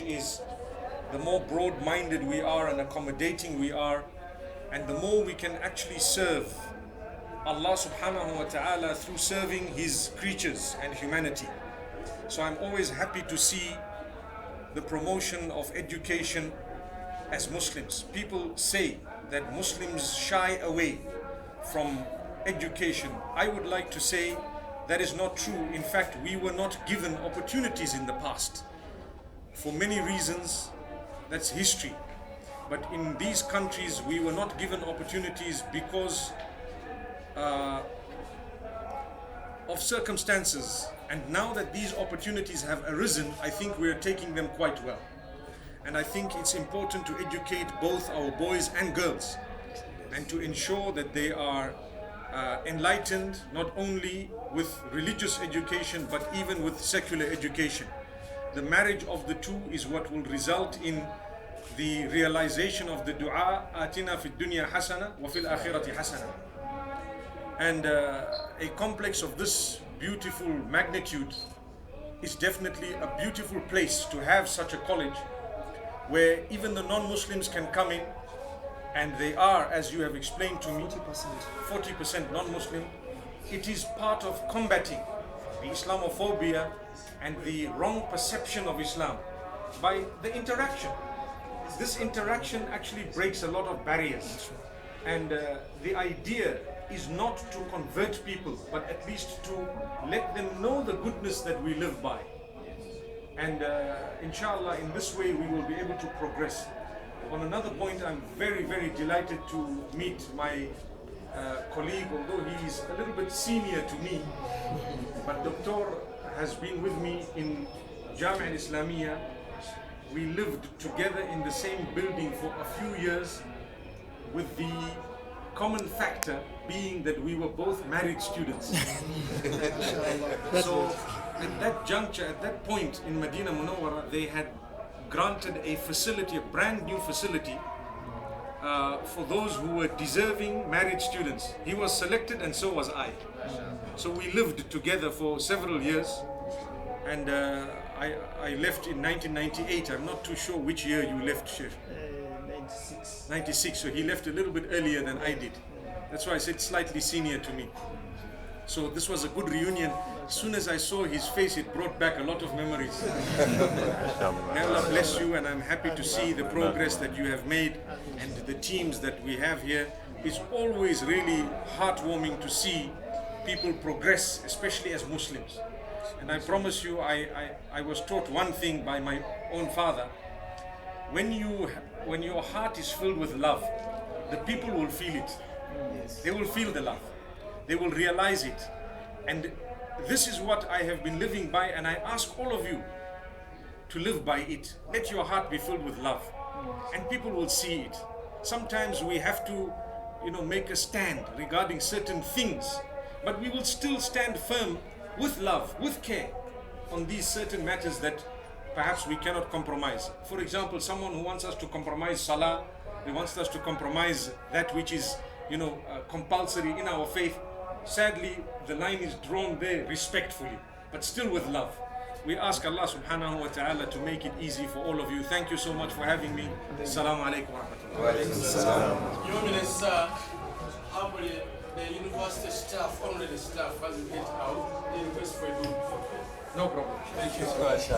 is the more broad-minded we are and accommodating we are, and the more we can actually serve Allah subhanahu wa ta'ala through serving His creatures and humanity. So I'm always happy to see the promotion of education as Muslims. People say that Muslims shy away from education. I would like to say that is not true. In fact, we were not given opportunities in the past. For many reasons, that's history. But in these countries, we were not given opportunities because of circumstances. And now that these opportunities have arisen, I think we are taking them quite well. And I think it's important to educate both our boys and girls, and to ensure that they are enlightened, not only with religious education, but even with secular education. The marriage of the two is what will result in the realization of the dua, atina fid dunya hasana wa fil akhirati hasana. And a complex of this beautiful magnitude is definitely a beautiful place to have such a college, where even the non-Muslims can come in, and they are, as you have explained to me, 40% non-Muslim. It is part of combating the Islamophobia and the wrong perception of Islam by the interaction. This interaction actually breaks a lot of barriers, and the idea is not to convert people, but at least to let them know the goodness that we live by. And inshallah, in this way we will be able to progress. On another point, I'm very, very delighted to meet my colleague, although he's a little bit senior to me, but Doctor has been with me in Jamia Islamia. We lived together in the same building for a few years, with the common factor being that we were both married students. So at that juncture, at that point in Medina Munawwara, they had granted a facility, a brand new facility, for those who were deserving married students. He was selected and so was I. So we lived together for several years, and I left in 1998. I'm not too sure which year you left, Sheikh. 96. 96, so he left a little bit earlier than I did. That's why I said slightly senior to me. So this was a good reunion. As soon as I saw his face, it brought back a lot of memories. May Allah bless you, and I'm happy to see the progress that you have made, and the teams that we have here. It's always really heartwarming to see people progress, especially as Muslims. And I promise you, I was taught one thing by my own father. When your heart is filled with love, the people will feel it. They will feel the love. They will realize it. And this is what I have been living by, and I ask all of you to live by it. Let your heart be filled with love, and people will see it. Sometimes we have to, make a stand regarding certain things, but we will still stand firm with love, with care, on these certain matters that perhaps we cannot compromise. For example, someone who wants us to compromise salah, he wants us to compromise that which is, compulsory in our faith. Sadly, the line is drawn there respectfully, but still with love. We ask Allah subhanahu wa ta'ala to make it easy for all of you. Thank you so much for having me. Assalamu alaikum wa rahmatullah. Your Minister, humbly, the university staff, only the staff, as you get out, the request for you. No problem. Thank you so much.